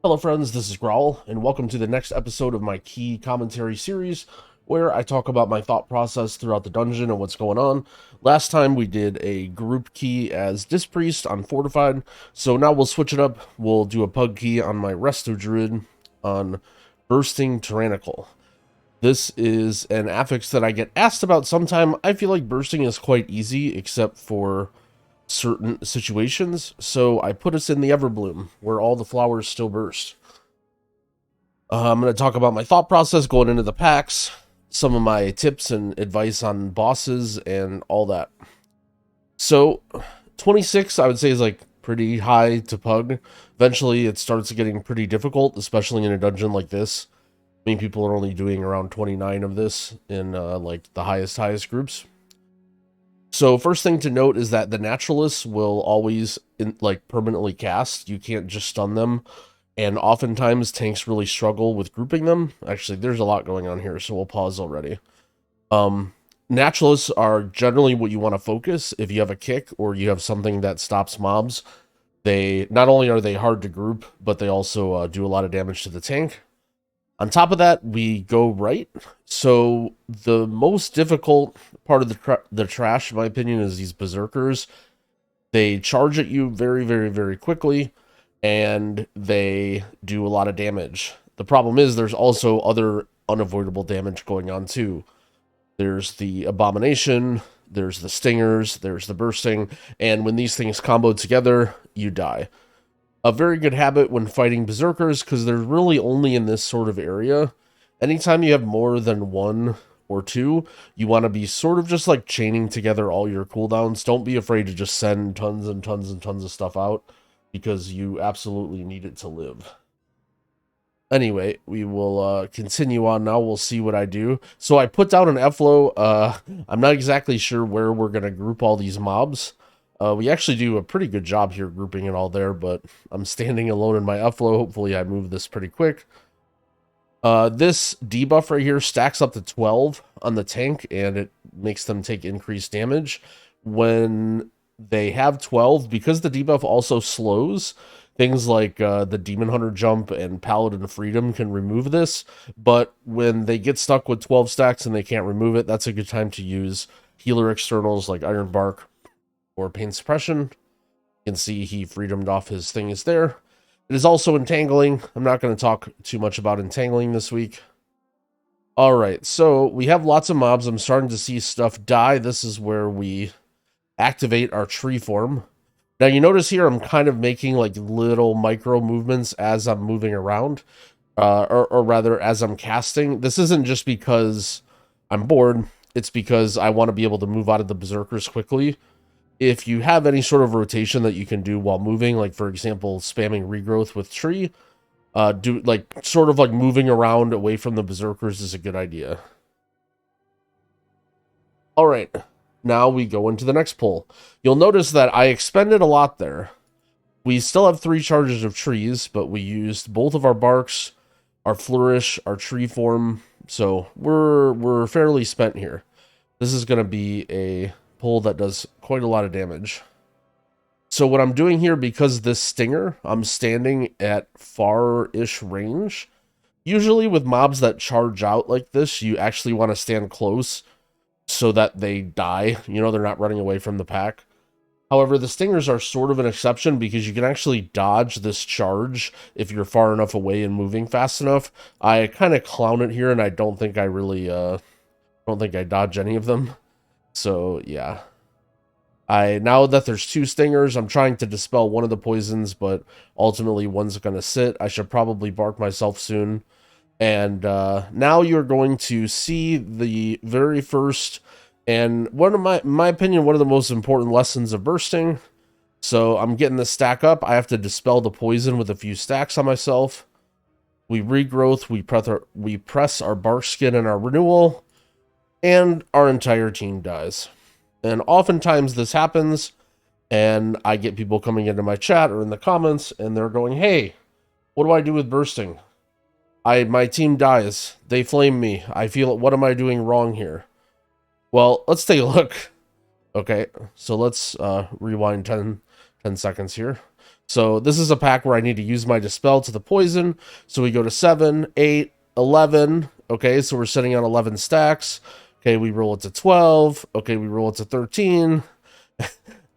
Hello friends, this is Growl, and welcome to the next episode of my key commentary series, where I talk about my thought process throughout the dungeon and what's going on. Last time we did a group key as Disc Priest on Fortified, so now we'll switch it up. We'll do a PUG key on my Resto Druid on Bursting Tyrannical. This is an affix that I get asked about sometime. I feel like bursting is quite easy, except for certain situations, so I put us in the Everbloom, where all the flowers still burst. I'm going to talk about my thought process going into the packs, some of my tips and advice on bosses, and all that. So, 26, I would say, is like pretty high to PUG. Eventually, it starts getting pretty difficult, especially in a dungeon like this. I mean, people are only doing around 29 of this in like the highest groups. So first thing to note is that the naturalists will always permanently cast. You can't just stun them. And oftentimes tanks really struggle with grouping them. Actually, there's a lot going on here, so we'll pause already. Naturalists are generally what you want to focus if you have a kick or you have something that stops mobs. They not only are they hard to group, but they also do a lot of damage to the tank. On top of that, we go right. So the most difficult part of the trash, in my opinion, is these berserkers. They charge at you very quickly, and they do a lot of damage. The problem is there's also other unavoidable damage going on too. There's the abomination, there's the stingers, there's the bursting, and when these things combo together, you die. A very good habit when fighting berserkers, because they're really only in this sort of area. Anytime you have more than one or two, you want to be sort of just like chaining together all your cooldowns. Don't be afraid to just send tons and tons of stuff out, because you absolutely need it to live. Anyway, we will continue on now. We'll see what I do. So I put down an F-flow. I'm not exactly sure where we're going to group all these mobs. We actually do a pretty good job here grouping it all there, but I'm standing alone in my F-flow. Hopefully I move this pretty quick. This debuff right here stacks up to 12 on the tank, and it makes them take increased damage. When they have 12, because the debuff also slows, things like the Demon Hunter jump and Paladin Freedom can remove this, but when they get stuck with 12 stacks and they can't remove it, that's a good time to use healer externals like Iron Bark or Pain Suppression. You can see he freedomed off his thing is there. It is also entangling. I'm not going to talk too much about entangling this week. All right, so we have lots of mobs. I'm starting to see stuff die. This is where we activate our tree form. Now you notice here I'm kind of making like little micro movements as I'm moving around, or rather as I'm casting. This isn't just because I'm bored. It's because I want to be able to move out of the berserkers quickly. If you have any sort of rotation that you can do while moving, like for example, spamming regrowth with tree, do like sort of like moving around away from the berserkers is a good idea. All right, now we go into the next pull. You'll notice that I expended a lot there. We still have 3 charges of trees, but we used both of our barks, our flourish, our tree form, so we're fairly spent here. This is going to be a pull that does quite a lot of damage. So what I'm doing here, because this stinger, I'm standing at far-ish range. Usually with mobs that charge out like this, you actually want to stand close so that they die. You know, they're not running away from the pack. However, the stingers are sort of an exception because you can actually dodge this charge if you're far enough away and moving fast enough. I kind of clown it here, and I don't think I really, don't think I dodge any of them. So, yeah. Now that there's 2 stingers, I'm trying to dispel one of the poisons, but ultimately one's going to sit. I should probably bark myself soon. And now you're going to see the very first, and one of my opinion, one of the most important lessons of bursting. So I'm getting this stack up. I have to dispel the poison with a few stacks on myself. We regrowth, we press our bark skin and our renewal, and our entire team dies. And oftentimes this happens, and I get people coming into my chat or in the comments, and they're going, hey, what do I do with bursting? My team dies. They flame me. I feel, what am I doing wrong here? Well, let's take a look. Okay, so let's rewind 10 seconds here. So this is a pack where I need to use my Dispel to the poison. So we go to 7, 8, 11. Okay, so we're sitting on 11 stacks. Okay, we roll it to 12. Okay, we roll it to 13.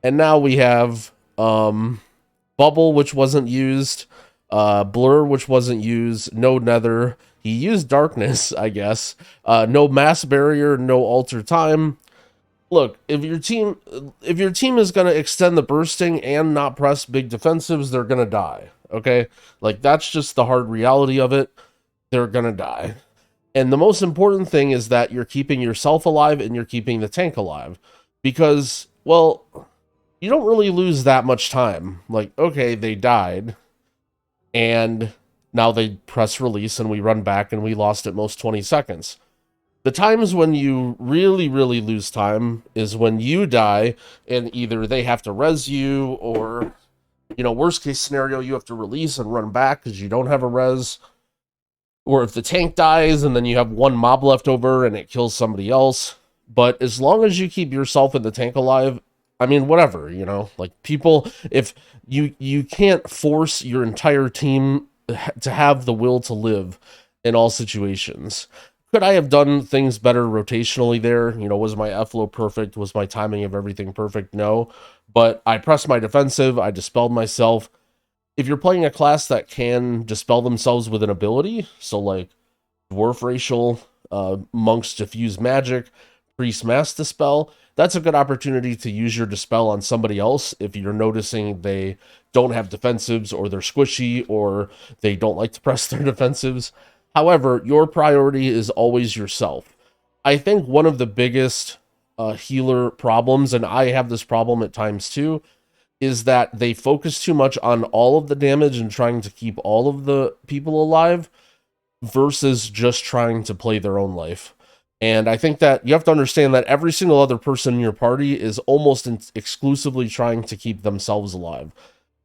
And now we have Bubble, which wasn't used. Blur, which wasn't used. No Nether. He used Darkness, I guess. No Mass Barrier, no Alter Time. Look, if your team is going to extend the bursting and not press big defensives, they're going to die. Okay? Like, that's just the hard reality of it. They're going to die. And the most important thing is that you're keeping yourself alive and you're keeping the tank alive. Because, well, you don't really lose that much time. Like, okay, they died. And now they press release and we run back and we lost at most 20 seconds. The times when you really, really lose time is when you die and either they have to res you or, you know, worst case scenario, you have to release and run back because you don't have a res. Or if the tank dies and then you have one mob left over and it kills somebody else. But as long as you keep yourself and the tank alive, I mean, whatever, you know, like people, if you can't force your entire team to have the will to live in all situations. Could I have done things better rotationally there? You know, was my F-flow perfect? Was my timing of everything perfect? No. But I pressed my defensive. I dispelled myself. If you're playing a class that can dispel themselves with an ability, so like Dwarf Racial, Monks Diffuse Magic, Priest Mass Dispel, that's a good opportunity to use your Dispel on somebody else if you're noticing they don't have defensives or they're squishy or they don't like to press their defensives. However, your priority is always yourself. I think one of the biggest healer problems, and I have this problem at times too, is that they focus too much on all of the damage and trying to keep all of the people alive versus just trying to play their own life. And I think that you have to understand that every single other person in your party is almost exclusively trying to keep themselves alive.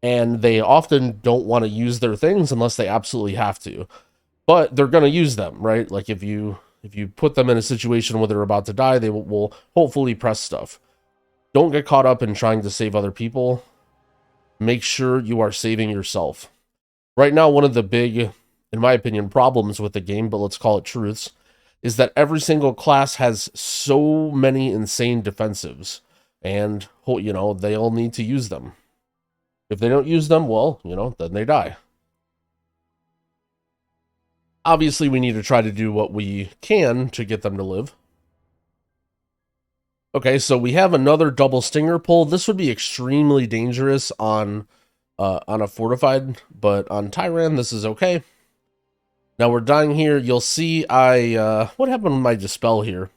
And they often don't want to use their things unless they absolutely have to. But they're going to use them, right? Like if you put them in a situation where they're about to die, they will hopefully press stuff. Don't get caught up in trying to save other people. Make sure you are saving yourself. Right now, one of the big, in my opinion, problems with the game, but let's call it truths, is that every single class has so many insane defensives. And, you know, they all need to use them. If they don't use them, well, you know, then they die. Obviously, we need to try to do what we can to get them to live. Okay, so we have another double stinger pull. This would be extremely dangerous on a fortified, but on Tyran, this is okay. Now we're dying here. You'll see what happened with my Dispel here?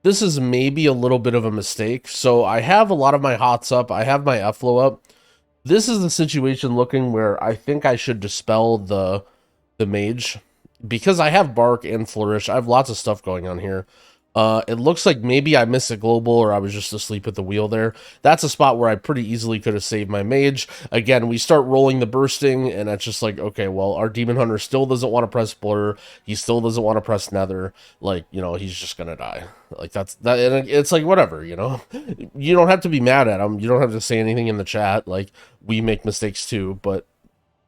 This is maybe a little bit of a mistake. So I have a lot of my hots up. I have my F-flow up. This is the situation looking where I think I should Dispel the mage. Because I have Bark and Flourish, I have lots of stuff going on here. It looks like maybe I missed a global or I was just asleep at the wheel there. That's a spot where I pretty easily could have saved my mage. Again, we start rolling the bursting and it's just like, okay, well, our Demon Hunter still doesn't want to press Blur. He still doesn't want to press Nether. Like, you know, he's just going to die. Like that. And it's like, whatever, you know, you don't have to be mad at him. You don't have to say anything in the chat. Like we make mistakes too, but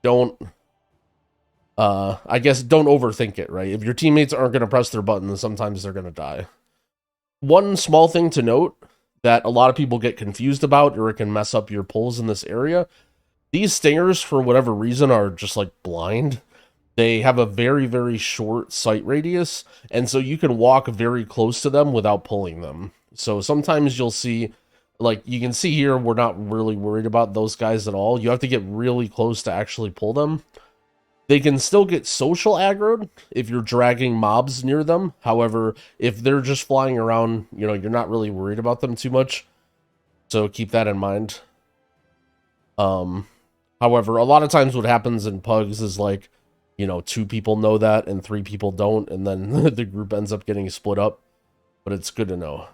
don't, I guess don't overthink it, right? If your teammates aren't going to press their buttons, sometimes they're going to die. One small thing to note that a lot of people get confused about, or it can mess up your pulls in this area. These stingers, for whatever reason, are just like blind. They have a very, very short sight radius, and so you can walk very close to them without pulling them. So sometimes you'll see, like you can see here, we're not really worried about those guys at all. You have to get really close to actually pull them. They can still get social aggroed if you're dragging mobs near them. However, if they're just flying around, you know, you're not really worried about them too much. So keep that in mind. However, a lot of times what happens in PUGs is like, you know, 2 people know that and 3 people don't, and then the group ends up getting split up. But it's good to know.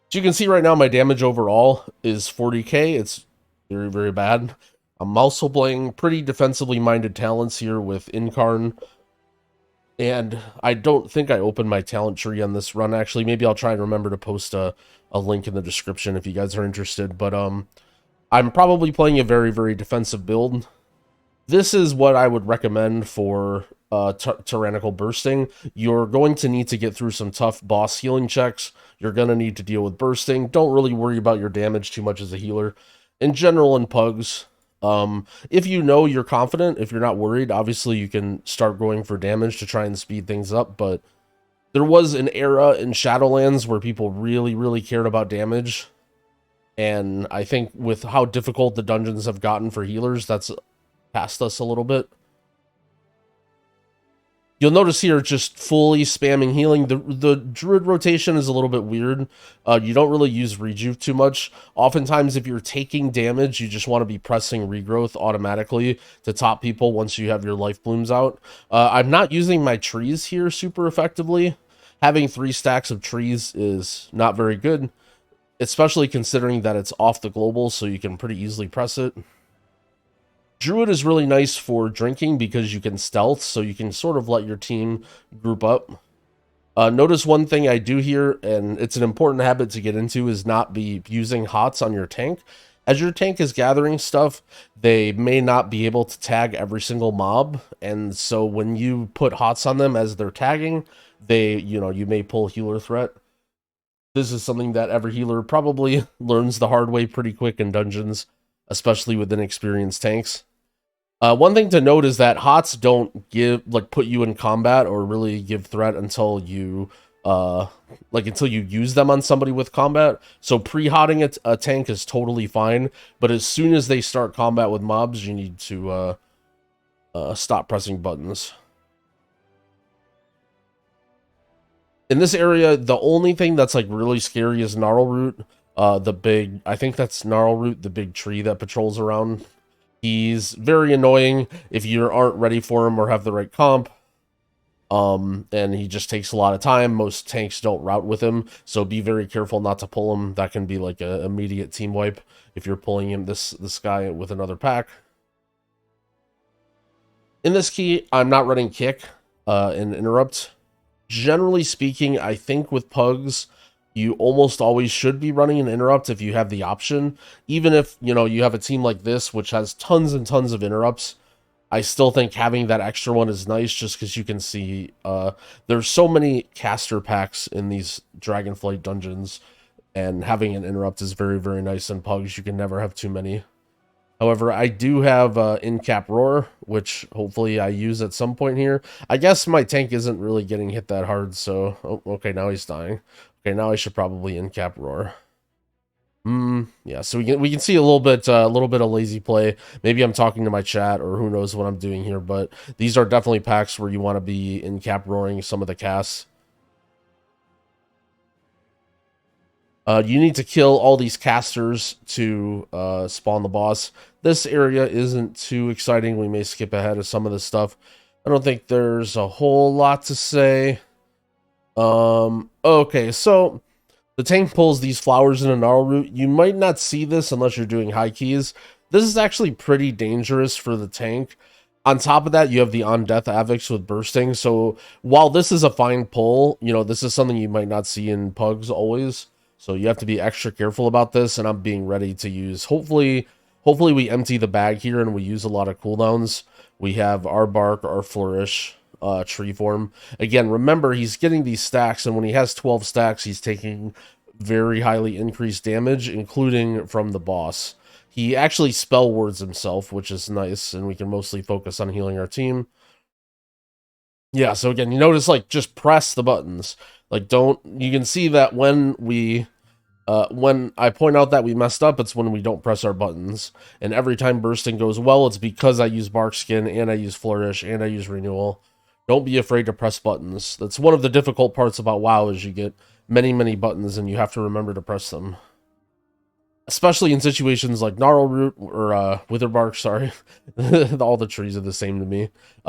So you can see right now my damage overall is 40k. It's very, very bad. I'm also playing pretty defensively minded talents here with Incarn. And I don't think I opened my talent tree on this run, actually. Maybe I'll try and remember to post a link in the description if you guys are interested. But I'm probably playing a very, very defensive build. This is what I would recommend for tyrannical bursting. You're going to need to get through some tough boss healing checks. You're going to need to deal with bursting. Don't really worry about your damage too much as a healer. In general, in PUGs, if you know you're confident, if you're not worried, obviously you can start going for damage to try and speed things up, but there was an era in Shadowlands where people really, really cared about damage. And I think with how difficult the dungeons have gotten for healers, that's past us a little bit. You'll notice here just fully spamming healing. The druid rotation is a little bit weird. You don't really use rejuve too much. Oftentimes, if you're taking damage, you just want to be pressing regrowth automatically to top people once you have your life blooms out. I'm not using my trees here super effectively. Having 3 stacks of trees is not very good, especially considering that it's off the global, so you can pretty easily press it. Druid is really nice for drinking because you can stealth, so you can sort of let your team group up. Notice one thing I do here, and it's an important habit to get into, is not be using HOTS on your tank. As your tank is gathering stuff, they may not be able to tag every single mob, and so when you put HOTS on them as they're tagging, you may pull healer threat. This is something that every healer probably learns the hard way pretty quick in dungeons, especially with inexperienced tanks. One thing to note is that HOTS don't put you in combat or really give threat until you use them on somebody with combat. So pre-hotting a tank is totally fine, but as soon as they start combat with mobs, you need to stop pressing buttons. In this area, the only thing that's like really scary is Gnarlroot. I think that's Gnarlroot, the big tree that patrols around. He's very annoying if you aren't ready for him or have the right comp. And he just takes a lot of time. Most tanks don't route with him, so be very careful not to pull him. That can be like an immediate team wipe if you're pulling him this guy with another pack. In this key, I'm not running kick and interrupt. Generally speaking, I think with PUGs, you almost always should be running an interrupt if you have the option. Even if, you have a team like this, which has tons and tons of interrupts, I still think having that extra one is nice just because you can see there's so many caster packs in these Dragonflight dungeons, and having an interrupt is very, very nice in PUGs. You can never have too many. However, I do have in-cap roar, which hopefully I use at some point here. I guess my tank isn't really getting hit that hard, so... Oh, okay, now he's dying. Okay, now I should probably in-cap roar. Yeah, so we can see a little bit of lazy play. Maybe I'm talking to my chat, or who knows what I'm doing here, but these are definitely packs where you want to be in-cap roaring some of the casts. You need to kill all these casters to spawn the boss. This area isn't too exciting. We may skip ahead of some of this stuff. I don't think there's a whole lot to say. Okay, so the tank pulls these flowers in a Gnarlroot. You might not see this unless you're doing high keys. This is actually pretty dangerous for the tank. On top of that, you have the on-death Avocs with bursting. So while this is a fine pull, this is something you might not see in PUGs always. So you have to be extra careful about this, and I'm being ready to use. Hopefully we empty the bag here and we use a lot of cooldowns. We have our bark, our flourish, tree form. Again, remember, he's getting these stacks, and when he has 12 stacks, he's taking very highly increased damage, including from the boss. He actually spell words himself, which is nice, and we can mostly focus on healing our team. Yeah, so again, you notice, just press the buttons. You can see that when I point out that we messed up, it's when we don't press our buttons. And every time bursting goes well, it's because I use bark skin, and I use flourish, and I use renewal. Don't be afraid to press buttons. That's one of the difficult parts about WoW, is you get many, many buttons, and you have to remember to press them. Especially in situations like Gnarlroot or Witherbark, sorry. All the trees are the same to me.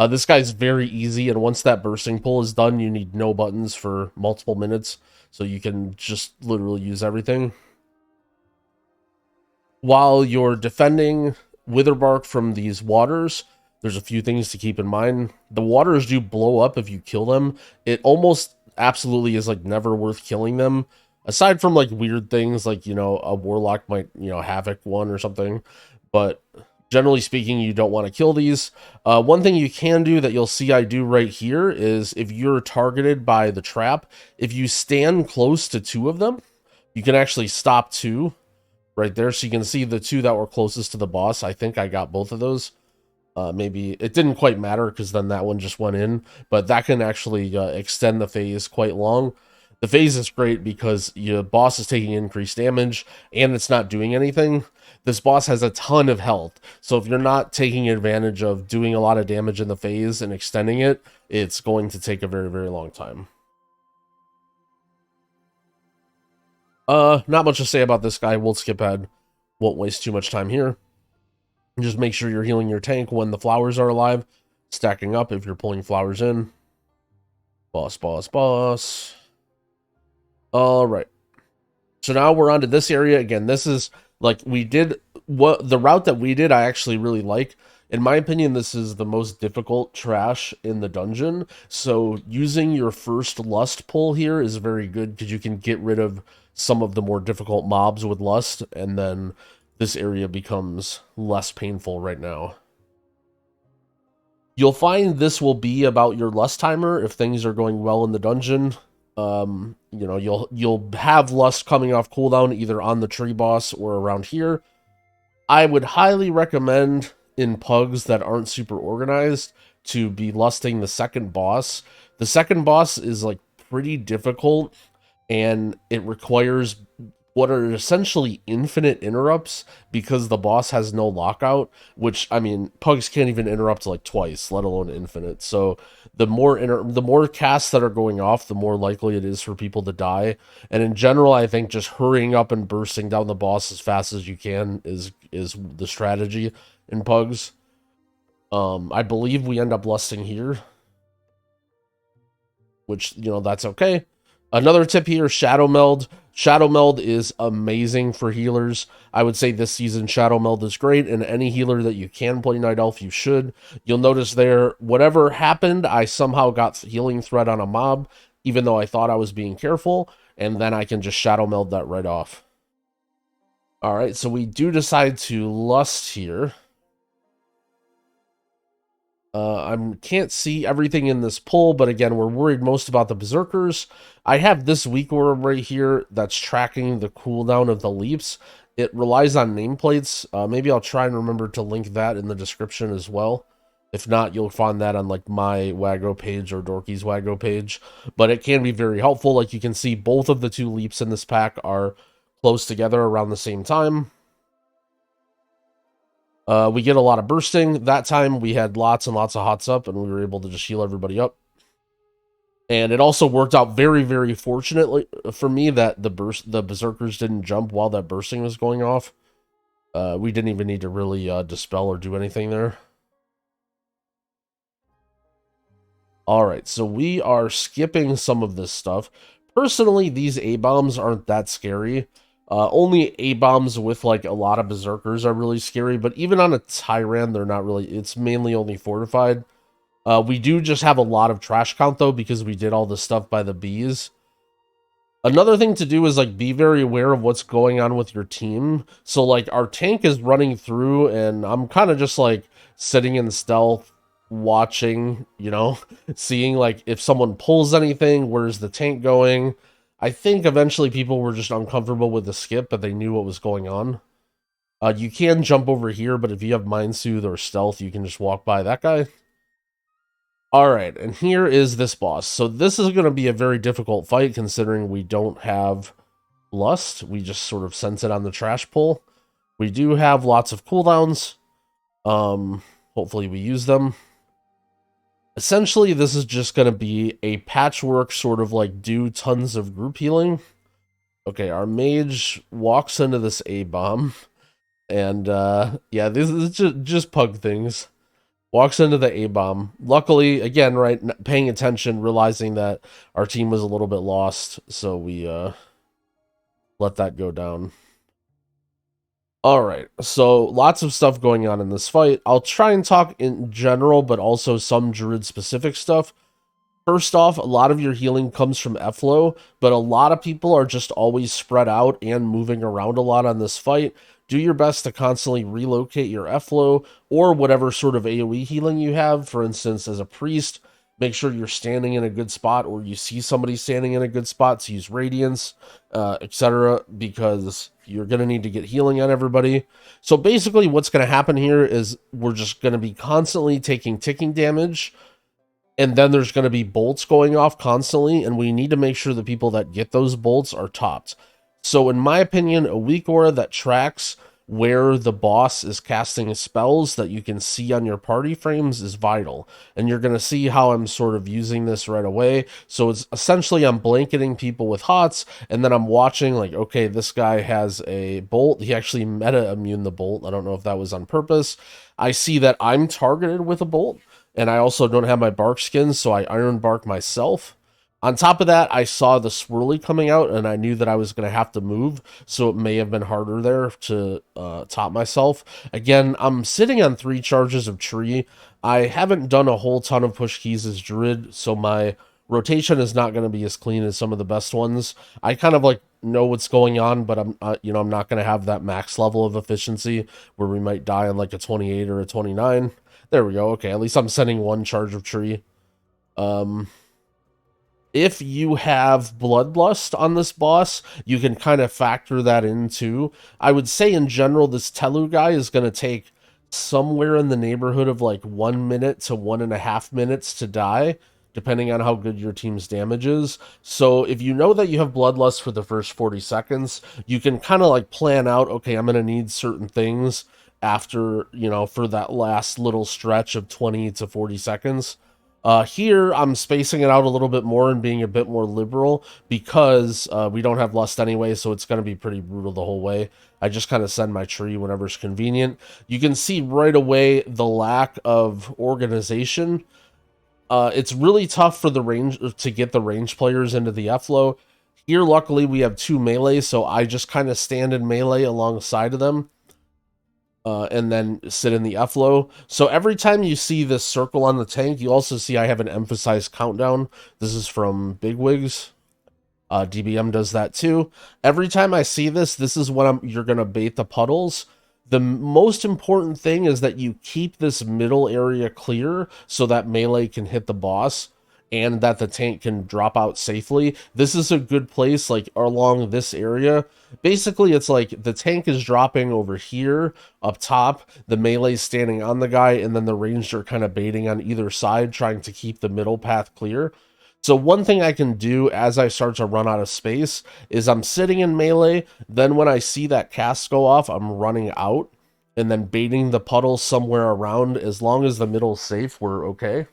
This guy's very easy, and once that bursting pull is done, you need no buttons for multiple minutes, so you can just literally use everything. While you're defending Witherbark from these waters, there's a few things to keep in mind. The waters do blow up if you kill them. It almost absolutely is never worth killing them. Aside from like weird things like, you know, a warlock might, you know, havoc one or something, but generally speaking, you don't want to kill these. One thing you can do that you'll see I do right here is if you're targeted by the trap, if you stand close to two of them, you can actually stop two right there. So you can see the two that were closest to the boss. I think I got both of those. Maybe it didn't quite matter because then that one just went in, but that can actually extend the phase quite long. The phase is great because your boss is taking increased damage and it's not doing anything. This boss has a ton of health, so if you're not taking advantage of doing a lot of damage in the phase and extending it, it's going to take a very, very long time. Not much to say about this guy. We'll skip ahead. Won't waste too much time here. Just make sure you're healing your tank when the flowers are alive. Stacking up if you're pulling flowers in. Boss, boss, boss. All right. So now we're on to this area. Again, this is like we did what the route that we did I actually really like. In my opinion, this is the most difficult trash in the dungeon. So using your first lust pull here is very good because you can get rid of some of the more difficult mobs with lust, and then this area becomes less painful right now. You'll find this will be about your lust timer if things are going well in the dungeon. You know, you'll have lust coming off cooldown either on the tree boss or around here. I would highly recommend in pugs that aren't super organized to be lusting the second boss. The second boss is like pretty difficult and it requires what are essentially infinite interrupts because the boss has no lockout, which, I mean, pugs can't even interrupt like twice, let alone infinite. So the more casts that are going off, the more likely it is for people to die. And in general, I think just hurrying up and bursting down the boss as fast as you can is the strategy in pugs. I believe we end up lusting here, which, you know, that's okay. Another tip here, Shadow Meld. Shadow Meld is amazing for healers. I would say this season Shadow Meld is great, and any healer that you can play Night Elf, you should. You'll notice there, whatever happened, I somehow got Healing Thread on a mob, even though I thought I was being careful, and then I can just Shadow Meld that right off. Alright, so we do decide to lust here. I can't see everything in this pull, but again, we're worried most about the Berserkers. I have this weak orb right here that's tracking the cooldown of the leaps. It relies on nameplates. Maybe I'll try and remember to link that in the description as well. If not, you'll find that on like my Waggo page or Dorky's Waggo page. But it can be very helpful. Like you can see, both of the two leaps in this pack are close together around the same time. We get a lot of bursting. That time we had lots and lots of hots up, and we were able to just heal everybody up. And it also worked out very, very fortunately for me that the Berserkers didn't jump while that bursting was going off. We didn't even need to really dispel or do anything there. Alright, so we are skipping some of this stuff. Personally, these A-bombs aren't that scary. Only A-bombs with like a lot of Berserkers are really scary, but even on a Tyran, they're not really, it's mainly only fortified. We do just have a lot of trash count though, because we did all this stuff by the bees. Another thing to do is like be very aware of what's going on with your team. So like our tank is running through and I'm kind of just like sitting in stealth, watching, you know, seeing like if someone pulls anything, where's the tank going? I think eventually people were just uncomfortable with the skip, but they knew what was going on. You can jump over here, but if you have Mind Soothe or Stealth, you can just walk by that guy. Alright, and here is this boss. So this is going to be a very difficult fight, considering we don't have Lust. We just sort of sense it on the trash pull. We do have lots of cooldowns. Hopefully we use them. Essentially, this is just going to be a patchwork, sort of like do tons of group healing. Okay, our mage walks into this A-bomb. And, yeah, this is just pug things. Walks into the A-bomb. Luckily, again, right, paying attention, realizing that our team was a little bit lost. So we, let that go down. Alright, so lots of stuff going on in this fight. I'll try and talk in general, but also some Druid-specific stuff. First off, a lot of your healing comes from F-Flow, but a lot of people are just always spread out and moving around a lot on this fight. Do your best to constantly relocate your F-Flow or whatever sort of AoE healing you have. For instance, as a priest, make sure you're standing in a good spot, or you see somebody standing in a good spot to use Radiance, etc., because you're going to need to get healing on everybody. So basically what's going to happen here is we're just going to be constantly taking ticking damage, and then there's going to be bolts going off constantly, and we need to make sure the people that get those bolts are topped. So in my opinion, a weak aura that tracks where the boss is casting spells that you can see on your party frames is vital. And you're going to see how I'm sort of using this right away. So it's essentially I'm blanketing people with hots, and then I'm watching like, okay, this guy has a bolt. He actually meta immune the bolt. I don't know if that was on purpose. I see that I'm targeted with a bolt, and I also don't have my bark skin, so I iron bark myself. On top of that, I saw the swirly coming out, and I knew that I was going to have to move, so it may have been harder there to top myself. Again, I'm sitting on 3 charges of tree. I haven't done a whole ton of push keys as Druid, so my rotation is not going to be as clean as some of the best ones. I kind of like know what's going on, but I'm I'm not going to have that max level of efficiency where we might die on like a 28 or a 29. There we go. Okay, at least I'm sending 1 charge of tree. If you have Bloodlust on this boss, you can kind of factor that in too. I would say in general, this Telu guy is going to take somewhere in the neighborhood of like 1 minute to 1.5 minutes to die, depending on how good your team's damage is. So if you know that you have Bloodlust for the first 40 seconds, you can kind of like plan out, okay, I'm going to need certain things after, for that last little stretch of 20 to 40 seconds. Here, I'm spacing it out a little bit more and being a bit more liberal because we don't have lust anyway, so it's going to be pretty brutal the whole way. I just kind of send my tree whenever it's convenient. You can see right away the lack of organization. It's really tough for the range to get the range players into the F-Flow. Here, luckily, we have 2 melee, so I just kind of stand in melee alongside of them. And then sit in the F-Flow. So every time you see this circle on the tank, you also see I have an emphasized countdown. This is from Bigwigs. DBM does that too. Every time I see this, this is when you're going to bait the puddles. The most important thing is that you keep this middle area clear so that melee can hit the boss and that the tank can drop out safely. This is a good place, like along this area. Basically, it's like the tank is dropping over here up top, the melee's standing on the guy, and then the ranged are kind of baiting on either side, trying to keep the middle path clear. So one thing I can do as I start to run out of space is I'm sitting in melee, then when I see that cast go off, I'm running out, and then baiting the puddle somewhere around. As long as the middle's safe, we're okay.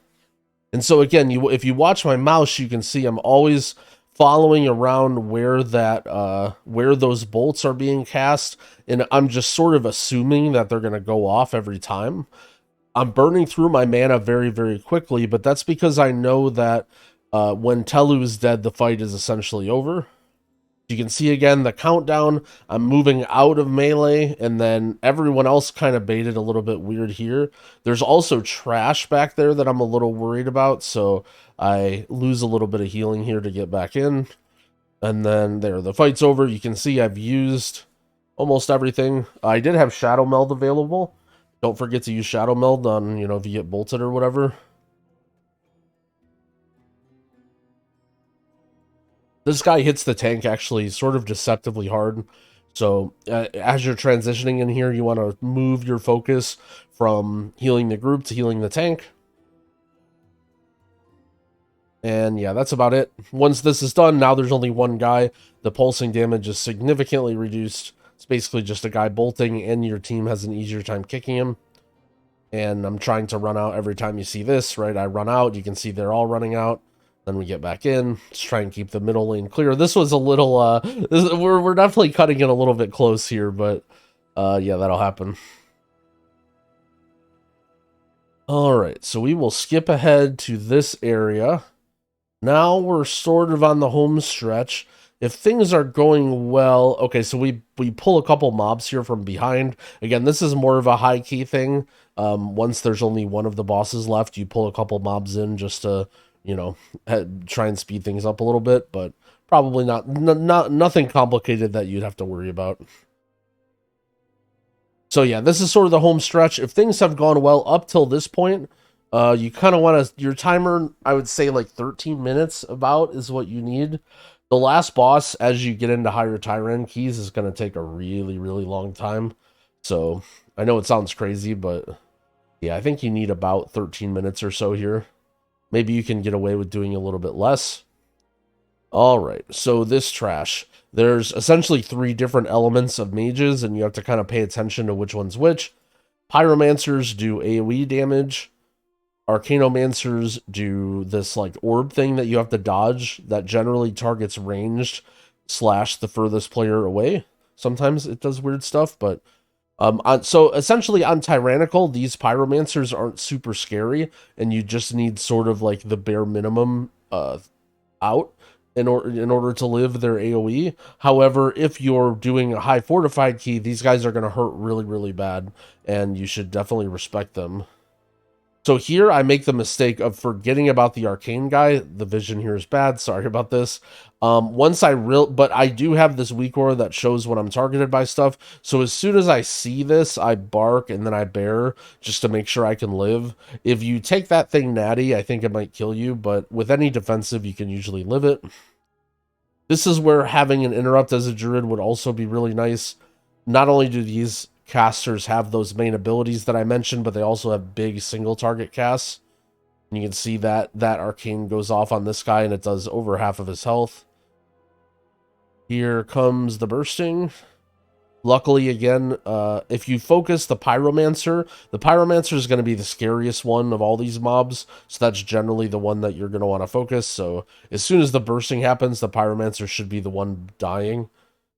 And so again, if you watch my mouse, you can see I'm always following around where those bolts are being cast, and I'm just sort of assuming that they're going to go off every time. I'm burning through my mana very, very quickly, but that's because I know that when Telu is dead, the fight is essentially over. You can see again the countdown. I'm moving out of melee, and then everyone else kind of baited a little bit weird here. There's also trash back there that I'm a little worried about, so I lose a little bit of healing here to get back in. And then there, the fight's over. You can see I've used almost everything. I did have Shadow Meld available. Don't forget to use Shadow Meld on, if you get bolted or whatever. This guy hits the tank actually sort of deceptively hard. So as you're transitioning in here, you want to move your focus from healing the group to healing the tank. And yeah, that's about it. Once this is done, now there's only 1 guy. The pulsing damage is significantly reduced. It's basically just a guy bolting, and your team has an easier time kicking him. And I'm trying to run out every time you see this, right? I run out. You can see they're all running out. Then we get back in. Let's try and keep the middle lane clear. This was a little, we're definitely cutting it a little bit close here, but yeah, that'll happen. All right, so we will skip ahead to this area. Now we're sort of on the home stretch. If things are going well, okay, so we pull a couple mobs here from behind. Again, this is more of a high key thing. Once there's only one of the bosses left, you pull a couple mobs in just to you know, try and speed things up a little bit, but probably not nothing complicated that you'd have to worry about. So yeah, this is sort of the home stretch. If things have gone well up till this point, you kind of want to, your timer, I would say like 13 minutes about is what you need. The last boss, as you get into higher Tyran keys, is going to take a really, really long time. So I know it sounds crazy, but yeah, I think you need about 13 minutes or so here. Maybe you can get away with doing a little bit less. All right, so this trash. There's essentially 3 different elements of mages, and you have to kind of pay attention to which one's which. Pyromancers do AoE damage. Arcanomancers do this like orb thing that you have to dodge that generally targets ranged / the furthest player away. Sometimes it does weird stuff, but so essentially on Tyrannical, these pyromancers aren't super scary, and you just need sort of like the bare minimum out in order to live their AoE. However, if you're doing a high fortified key, these guys are going to hurt really, really bad, and you should definitely respect them. So here I make the mistake of forgetting about the arcane guy. The vision here is bad. Sorry about this. But I do have this weak aura that shows when I'm targeted by stuff. So as soon as I see this, I bark and then I bear just to make sure I can live. If you take that thing natty, I think it might kill you, but with any defensive, you can usually live it. This is where having an interrupt as a druid would also be really nice. Not only do these casters have those main abilities that I mentioned, but they also have big single target casts. And you can see that arcane goes off on this guy and it does over half of his health. Here comes the bursting. Luckily, again, if you focus the Pyromancer is going to be the scariest one of all these mobs, so that's generally the one that you're going to want to focus. So as soon as the bursting happens, the Pyromancer should be the one dying,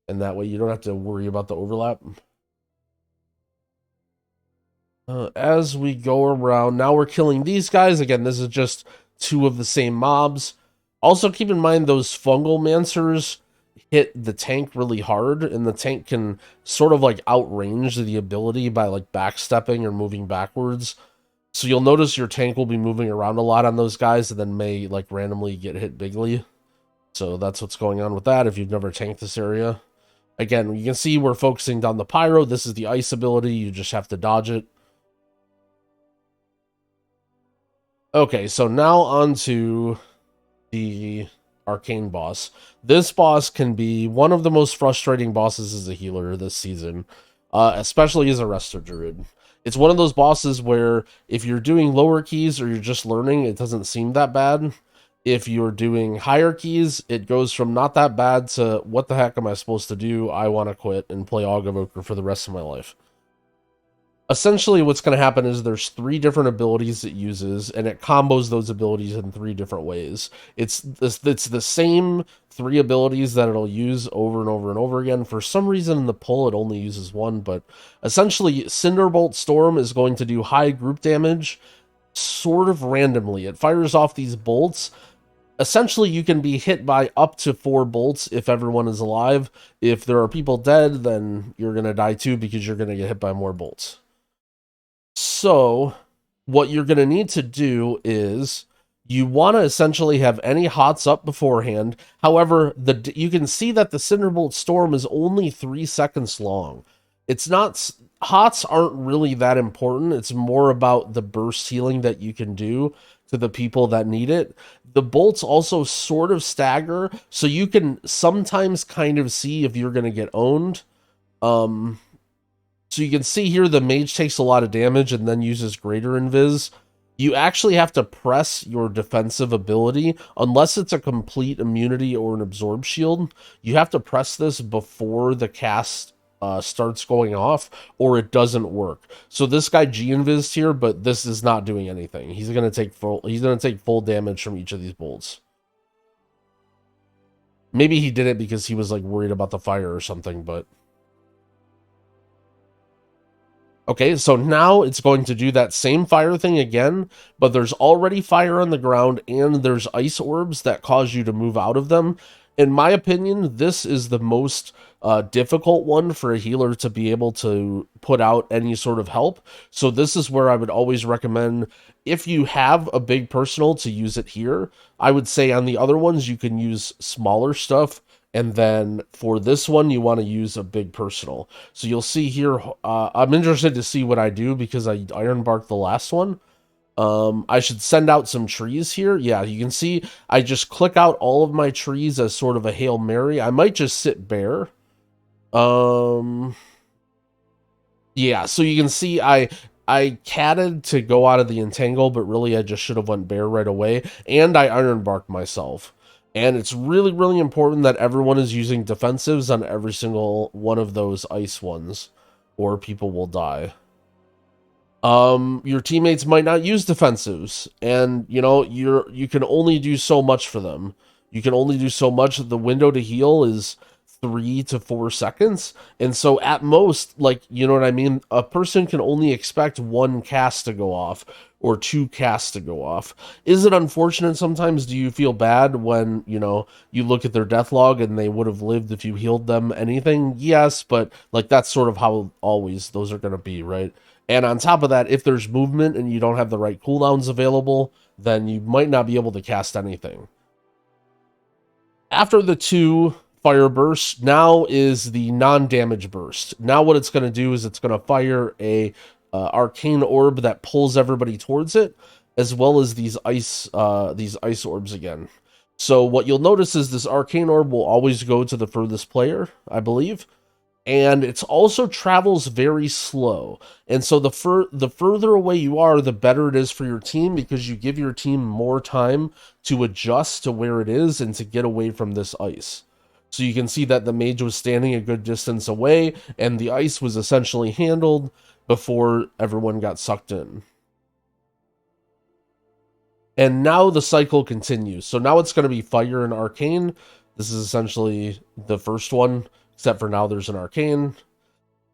and that way you don't have to worry about the overlap. As we go around, now we're killing these guys. Again, this is just 2 of the same mobs. Also, keep in mind those fungal mancers hit the tank really hard, and the tank can sort of like outrange the ability by like backstepping or moving backwards. So you'll notice your tank will be moving around a lot on those guys and then may like randomly get hit bigly. So that's what's going on with that if you've never tanked this area. Again, you can see we're focusing down the pyro. This is the ice ability. You just have to dodge it. Okay, so now on to the arcane boss. This boss can be one of the most frustrating bosses as a healer this season, especially as a Resto Druid. It's one of those bosses where if you're doing lower keys or you're just learning, it doesn't seem that bad. If you're doing higher keys, it goes from not that bad to what the heck am I supposed to do? I want to quit and play Ogavoker for the rest of my life. Essentially, what's going to happen is there's 3 different abilities it uses, and it combos those abilities in 3 different ways. It's the same 3 abilities that it'll use over and over and over again. For some reason, in the pull, it only uses 1, but essentially, Cinderbolt Storm is going to do high group damage sort of randomly. It fires off these bolts. Essentially, you can be hit by up to 4 bolts if everyone is alive. If there are people dead, then you're going to die too because you're going to get hit by more bolts. So what you're going to need to do is you want to essentially have any hots up beforehand. However, you can see that the Cinderbolt Storm is only 3 seconds long. It's not, hots aren't really that important. It's more about the burst healing that you can do to the people that need it. The bolts also sort of stagger, so you can sometimes kind of see if you're going to get owned. So you can see here the mage takes a lot of damage and then uses greater invis. You actually have to press your defensive ability, unless it's a complete immunity or an absorb shield. You have to press this before the cast starts going off, or it doesn't work. So this guy G-invised here, but this is not doing anything. He's gonna take full damage from each of these bolts. Maybe he did it because he was like worried about the fire or something, but okay, so now it's going to do that same fire thing again, but there's already fire on the ground and there's ice orbs that cause you to move out of them. in my opinion, this is the most difficult one for a healer to be able to put out any sort of help. So this is where I would always recommend, if you have a big personal, to use it here. I would say on the other ones, you can use smaller stuff. And then for this one, you want to use a big personal. So you'll see here, I'm interested to see what I do because I iron barked the last one. I should send out some trees here. Yeah, you can see I just click out all of my trees as sort of a Hail Mary. I might just sit bare. Yeah, so you can see I catted to go out of the entangle, but really I just should have went bare right away. And I iron barked myself. And it's really, really important that everyone is using defensives on every single one of those ice ones, or people will die. Your teammates might not use defensives, and you know, you can only do so much for them. You can only do so much. The window to heal is 3 to 4 seconds, and so at most, like, you know what I mean, a person can only expect 1 cast to go off or 2 casts to go off. Is it unfortunate sometimes? Do you feel bad when, you know, you look at their death log and they would have lived if you healed them anything? Yes, but like that's sort of how always those are going to be, right? And on top of that, if there's movement and you don't have the right cooldowns available, then you might not be able to cast anything. After the 2 fire bursts, now is the non-damage burst. Now what it's going to do is it's going to fire a arcane orb that pulls everybody towards it, as well as these ice orbs again. So what you'll notice is this arcane orb will always go to the furthest player, I believe. And it also travels very slow. And so the further away you are, the better it is for your team, because you give your team more time to adjust to where it is and to get away from this ice. So you can see that the mage was standing a good distance away, and the ice was essentially handled before everyone got sucked in. And now the cycle continues. So now it's going to be fire and arcane. This is essentially the first one, except for now there's an arcane.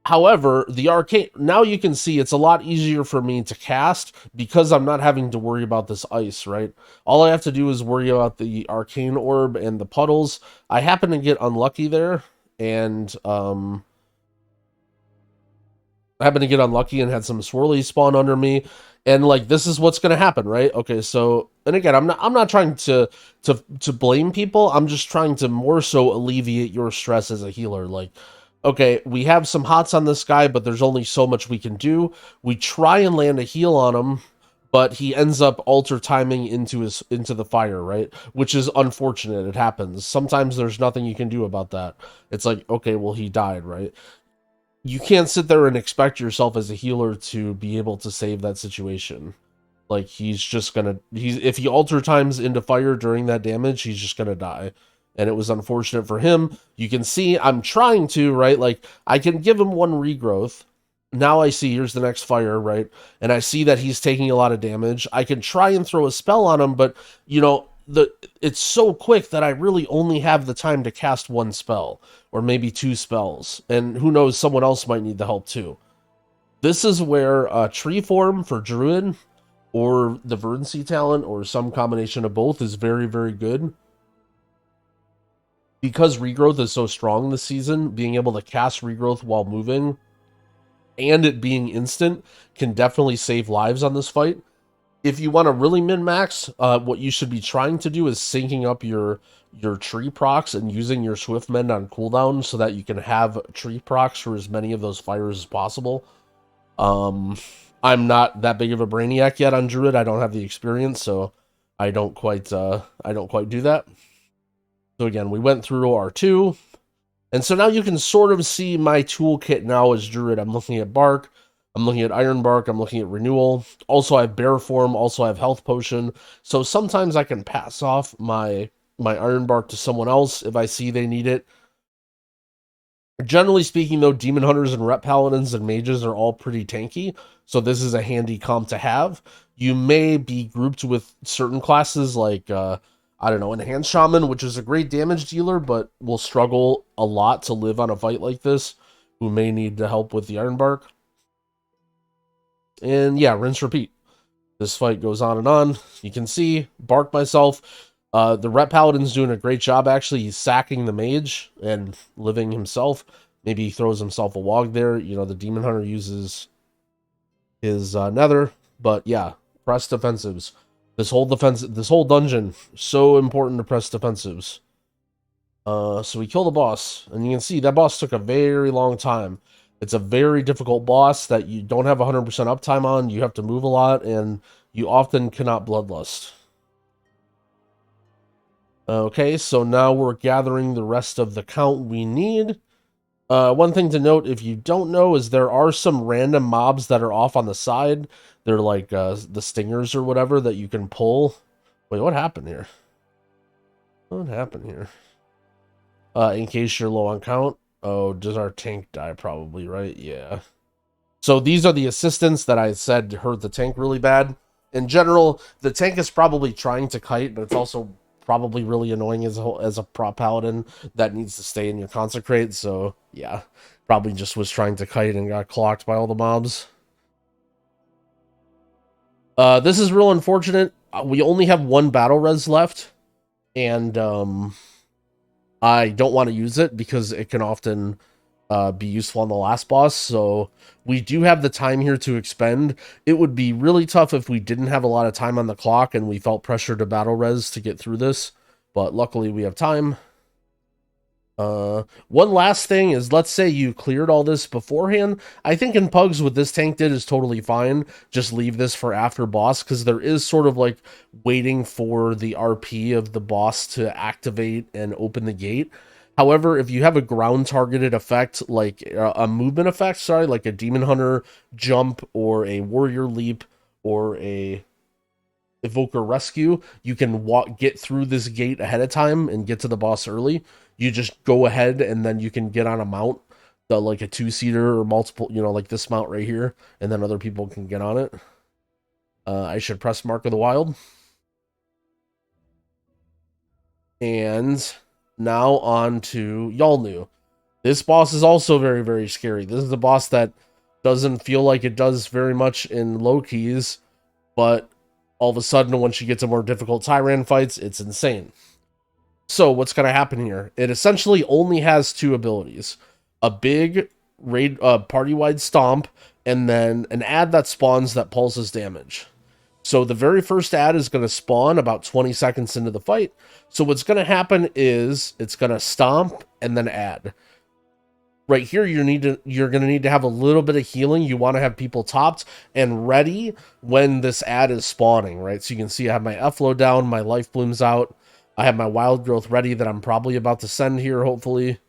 However, the arcane, now you can see it's a lot easier for me to cast because I'm not having to worry about this ice, right? All I have to do is worry about the arcane orb and the puddles. I happen to get unlucky there, and I happened to get unlucky and had some swirlies spawn under me. And like, this is what's going to happen, right? Okay, so, and again, I'm not trying to blame people. I'm just trying to more so alleviate your stress as a healer. Like, okay, we have some hots on this guy, but there's only so much we can do. We try and land a heal on him, but he ends up alter timing into the fire, right? Which is unfortunate. It happens. Sometimes there's nothing you can do about that. It's like, okay, well, he died, right? You can't sit there and expect yourself as a healer to be able to save that situation. Like, he's just gonna, if he alter times into fire during that damage, he's just gonna die. And it was unfortunate for him. You can see I'm trying to, right? Like, I can give him 1 regrowth. Now I see, here's the next fire, right? And I see that he's taking a lot of damage. I can try and throw a spell on him, but, you know, it's so quick that I really only have the time to cast 1 spell, or maybe 2 spells, and who knows, someone else might need the help too. This is where tree form for druid, or the verdancy talent, or some combination of both, is very, very good. Because regrowth is so strong this season, being able to cast regrowth while moving, and it being instant, can definitely save lives on this fight. If you want to really min-max, what you should be trying to do is syncing up your tree procs and using your Swift Mend on cooldown so that you can have tree procs for as many of those fires as possible. I'm not that big of a brainiac yet on Druid. I don't have the experience, so I don't quite do that. So again, we went through R2, and so now you can sort of see my toolkit now as Druid. I'm looking at Bark, I'm looking at Iron Bark, I'm looking at Renewal. Also, I have Bear Form, also I have Health Potion. So sometimes I can pass off my Iron Bark to someone else if I see they need it. Generally speaking, though, Demon Hunters and Rep Paladins and Mages are all pretty tanky, so this is a handy comp to have. You may be grouped with certain classes like, I don't know, Enhanced Shaman, which is a great damage dealer, but will struggle a lot to live on a fight like this, who may need the help with the Iron Bark. And yeah, rinse, repeat. This fight goes on and on. You can see, bark myself. The Ret Paladin's doing a great job, actually. He's sacking the mage and living himself. Maybe he throws himself a wog there. You know, the Demon Hunter uses his nether. But yeah, press defensives. This whole dungeon, so important to press defensives. So we kill the boss, and you can see that boss took a very long time. It's a very difficult boss that you don't have 100% uptime on. You have to move a lot, and you often cannot bloodlust. Okay, so now we're gathering the rest of the count we need. One thing to note, if you don't know, is there are some random mobs that are off on the side. They're like the stingers or whatever that you can pull. Wait, what happened here? What happened here? In case you're low on count. Oh, does our tank die? Probably, right? Yeah. So these are the assistants that I said hurt the tank really bad. In general, the tank is probably trying to kite, but it's also probably really annoying as a prop paladin that needs to stay in your consecrate. So yeah, probably just was trying to kite and got clocked by all the mobs. This is real unfortunate. We only have one battle res left, and I don't want to use it because it can often be useful on the last boss. So we do have the time here to expend. It would be really tough if we didn't have a lot of time on the clock and we felt pressure to battle res to get through this. But luckily we have time. One last thing is, let's say you cleared all this beforehand. I think in PUGs what this tank did is totally fine. Just leave this for after boss, because there is sort of like waiting for the RP of the boss to activate and open the gate. However, if you have a ground targeted effect, like a movement effect, sorry, like a Demon Hunter jump or a Warrior leap or a Evoker rescue, you can get through this gate ahead of time and get to the boss early. You just go ahead and then you can get on a mount, like a 2-seater or multiple, you know, like this mount right here, and then other people can get on it. I should press Mark of the Wild. And now on to Yalnu. This boss is also very, very scary. This is a boss that doesn't feel like it does very much in low keys, but all of a sudden, when she gets to more difficult Tyran fights, it's insane. So what's going to happen here? It essentially only has two abilities. A big raid party-wide stomp, and then an ad that spawns that pulses damage. So the very first ad is going to spawn about 20 seconds into the fight. So what's going to happen is it's going to stomp and then ad. Right here, you're going to need to have a little bit of healing. You want to have people topped and ready when this ad is spawning, right? So you can see I have my F-low down, my life blooms out. I have my wild growth ready that I'm probably about to send here, hopefully.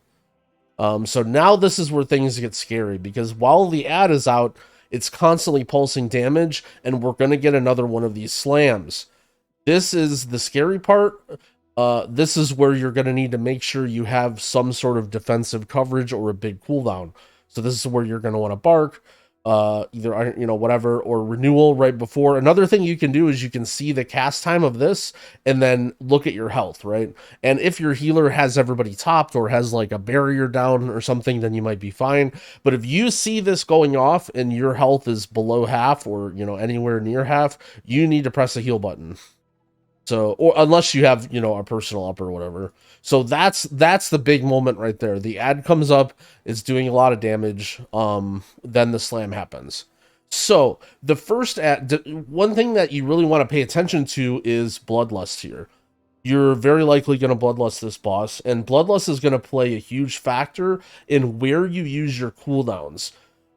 So now this is where things get scary, because while the ad is out, it's constantly pulsing damage, and we're going to get another one of these slams. This is the scary part. This is where you're going to need to make sure you have some sort of defensive coverage or a big cooldown. So this is where you're going to want to bark, either, you know, whatever, or renewal right before. Another thing you can do is you can see the cast time of this and then look at your health, right? And if your healer has everybody topped or has like a barrier down or something, then you might be fine. But if you see this going off and your health is below half or, you know, anywhere near half, you need to press the heal button. So, or unless you have, you know, a personal up or whatever. So that's the big moment right there. The ad comes up, it's doing a lot of damage. Then the slam happens. So the first ad, one thing that you really want to pay attention to is Bloodlust here. You're very likely going to Bloodlust this boss, and Bloodlust is going to play a huge factor in where you use your cooldowns,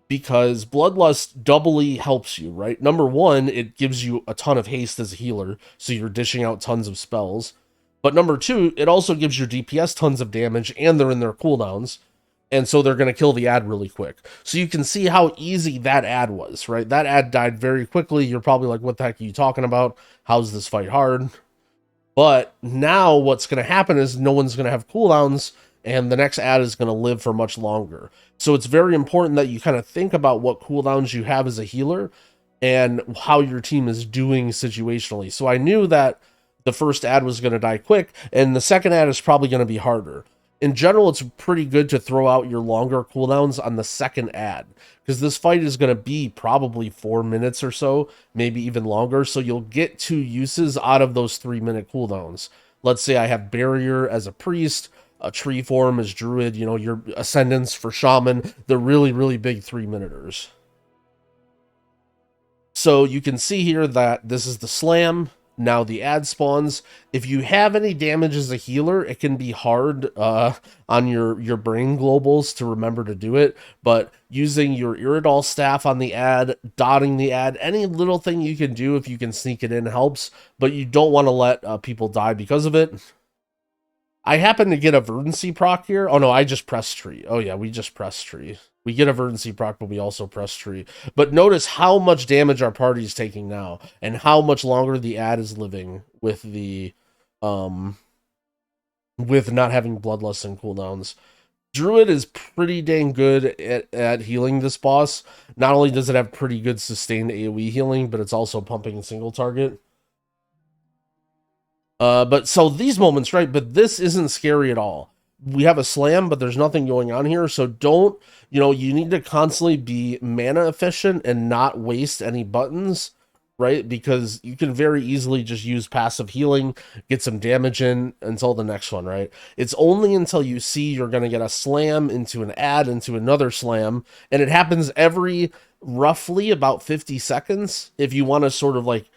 because Bloodlust doubly helps you, right? Number one, it gives you a ton of haste as a healer, so you're dishing out tons of spells. But number two, it also gives your DPS tons of damage, and they're in their cooldowns, and so they're going to kill the ad really quick. So you can see how easy that ad was, right? That ad died very quickly. You're probably like, what the heck are you talking about? How's this fight hard? But now what's going to happen is no one's going to have cooldowns, and the next ad is going to live for much longer. So it's very important that you kind of think about what cooldowns you have as a healer and how your team is doing situationally. So I knew that the first ad was going to die quick, and the second ad is probably going to be harder. In general, it's pretty good to throw out your longer cooldowns on the second ad, because this fight is going to be probably 4 minutes or so, maybe even longer. So you'll get 2 uses out of those 3-minute cooldowns. Let's say I have barrier as a priest, a tree form as druid, you know, your ascendants for shaman, the really, really big 3-minuters. So you can see here that this is the slam. Now the ad spawns. If you have any damage as a healer, it can be hard on your brain globals to remember to do it. But using your Iridol staff on the ad, dotting the ad, any little thing you can do if you can sneak it in helps. But you don't want to let people die because of it. I happen to get a verdancy proc here. Oh no, I just press tree. Oh yeah, we just press tree. We get a verdancy proc, but we also press tree. But notice how much damage our party is taking now, and how much longer the ad is living with the, with not having bloodlust and cooldowns. Druid is pretty dang good at healing this boss. Not only does it have pretty good sustained AoE healing, but it's also pumping single target. But so these moments, right? But this isn't scary at all. We have a slam, but there's nothing going on here. So don't, you know, you need to constantly be mana efficient and not waste any buttons, right? Because you can very easily just use passive healing, get some damage in until the next one, right? It's only until you see you're going to get a slam into an ad into another slam, and it happens every roughly about 50 seconds if you want to sort of like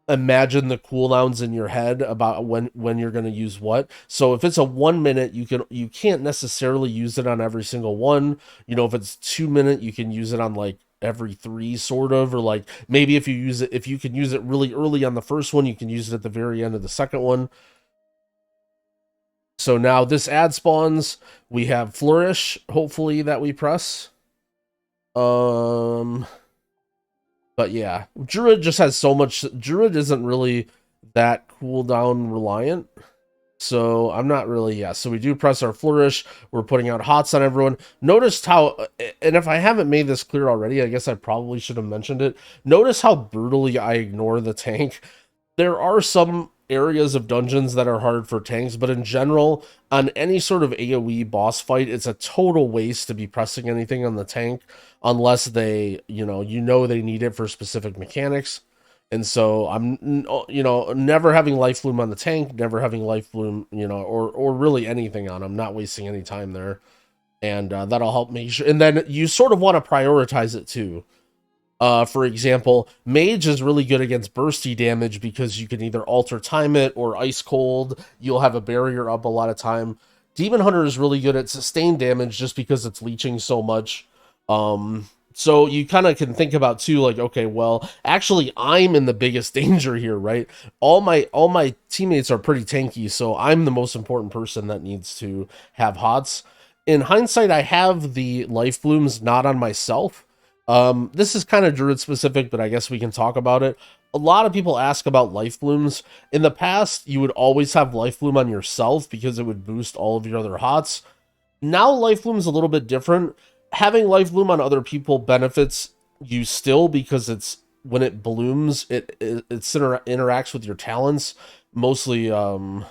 imagine the cooldowns in your head about when you're going to use what. So if it's a 1 minute, you can't necessarily use it on every single one. You know, if it's 2 minute, you can use it on like every 3 sort of, or like maybe if you can use it really early on the first one, you can use it at the very end of the second one. So now this ad spawns, we have flourish, hopefully, that we press. But yeah, Druid just has so much. Druid isn't really that cooldown reliant. So I'm not really, yeah. So we do press our flourish. We're putting out hots on everyone. Notice how, and if I haven't made this clear already, I guess I probably should have mentioned it. Notice how brutally I ignore the tank. There are some areas of dungeons that are hard for tanks, but in general, on any sort of AoE boss fight, it's a total waste to be pressing anything on the tank unless they, you know they need it for specific mechanics. And so I'm, you know, never having life bloom on the tank, never having life bloom, you know, or really anything on them, not wasting any time there. And that'll help me. And then you sort of want to prioritize it too. For example, Mage is really good against bursty damage because you can either alter time it or ice cold. You'll have a barrier up a lot of time. Demon Hunter is really good at sustained damage just because it's leeching so much. So you kind of can think about too, like, okay, well, actually I'm in the biggest danger here, right? All my teammates are pretty tanky, so I'm the most important person that needs to have hots. In hindsight, I have the life blooms not on myself. This is kind of Druid specific, but I guess we can talk about it. A lot of people ask about life blooms. In the past, you would always have life bloom on yourself because it would boost all of your other hots. Now life bloom is a little bit different. Having life bloom on other people benefits you still because it's when it blooms, it interacts with your talents. Mostly, I want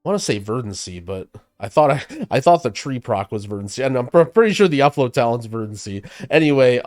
to say verdancy, but I thought the tree proc was verdancy, and I'm pretty sure the upload talent's verdancy. Anyway,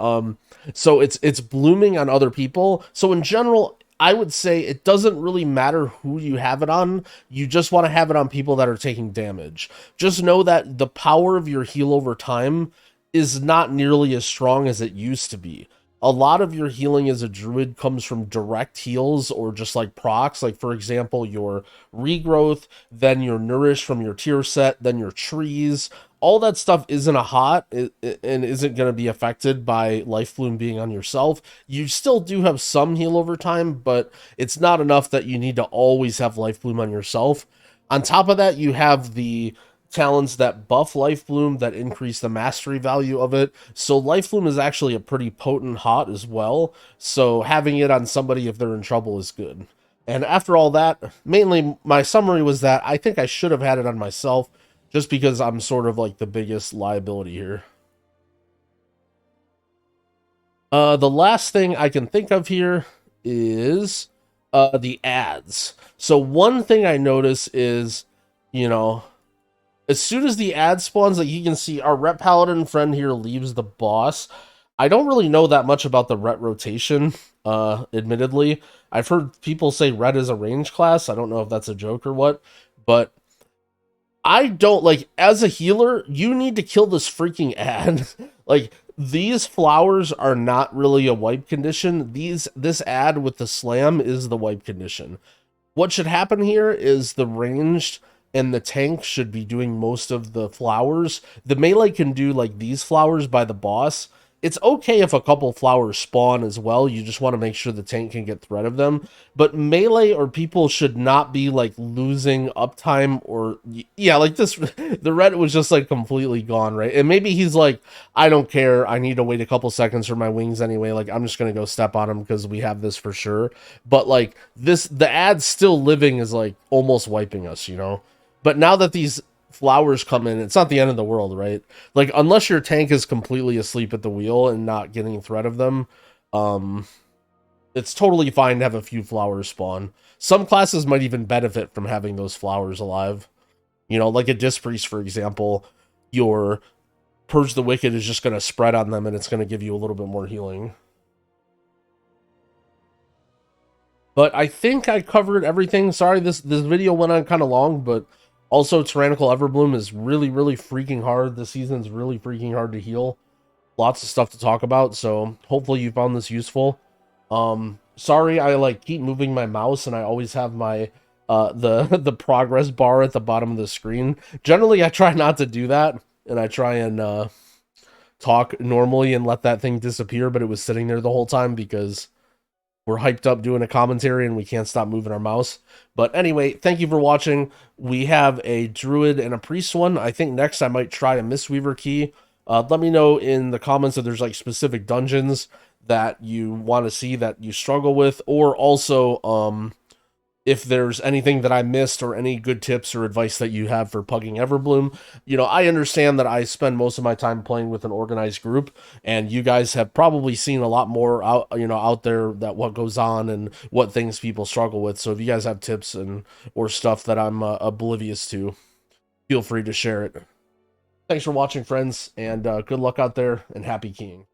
so it's blooming on other people. So in general, I would say it doesn't really matter who you have it on. You just want to have it on people that are taking damage. Just know that the power of your heal over time is not nearly as strong as it used to be. A lot of your healing as a druid comes from direct heals or just like procs. Like, for example, your regrowth, then your nourish from your tier set, then your trees. All that stuff isn't a hot and isn't going to be affected by life bloom being on yourself. You still do have some heal over time, but it's not enough that you need to always have life bloom on yourself. On top of that, you have the talents that buff life bloom that increase the mastery value of it. So life bloom is actually a pretty potent hot as well. So having it on somebody if they're in trouble is good. And after all that, mainly my summary was that I think I should have had it on myself just because I'm sort of like the biggest liability here. The last thing I can think of here is the ads. So one thing I notice is, you know, as soon as the ad spawns, like you can see our rep paladin friend here leaves the boss. I don't really know that much about the ret rotation, admittedly. I've heard people say ret is a range class. I don't know if that's a joke or what, but I don't like, as a healer, you need to kill this freaking ad. Like, these flowers are not really a wipe condition. This ad with the slam is the wipe condition. What should happen here is the ranged and the tank should be doing most of the flowers. The melee can do like these flowers by the boss. It's okay if a couple flowers spawn as well. You just want to make sure the tank can get threat of them. But melee or people should not be like losing uptime or yeah, like this. The red was just like completely gone, right? And maybe he's like, I don't care. I need to wait a couple seconds for my wings anyway. Like I'm just gonna go step on him because we have this for sure. But like this, the ad still living is like almost wiping us, you know. But now that these flowers come in, it's not the end of the world, right? Like unless your tank is completely asleep at the wheel and not getting threat of them, um, it's totally fine to have a few flowers spawn. Some classes might even benefit from having those flowers alive. You know, like a Disc Priest, for example, your Purge the Wicked is just going to spread on them and it's going to give you a little bit more healing. But I think I covered everything. Sorry, this video went on kind of long, but also Tyrannical Everbloom is really, really freaking hard. This season's really freaking hard to heal. Lots of stuff to talk about, so hopefully you found this useful. Sorry, I like keep moving my mouse and I always have my the progress bar at the bottom of the screen. Generally, I try not to do that, and I try and talk normally and let that thing disappear, but it was sitting there the whole time because we're hyped up doing a commentary and we can't stop moving our mouse. But anyway, thank you for watching. We have a druid and a priest one. I think next I might try a Mistweaver key. Let me know in the comments if there's like specific dungeons that you want to see that you struggle with, or also if there's anything that I missed or any good tips or advice that you have for pugging Everbloom. You know, I understand that I spend most of my time playing with an organized group, and you guys have probably seen a lot more out, you know, out there that what goes on and what things people struggle with. So if you guys have tips and or stuff that I'm oblivious to, feel free to share it. Thanks for watching, friends, and good luck out there and happy keying.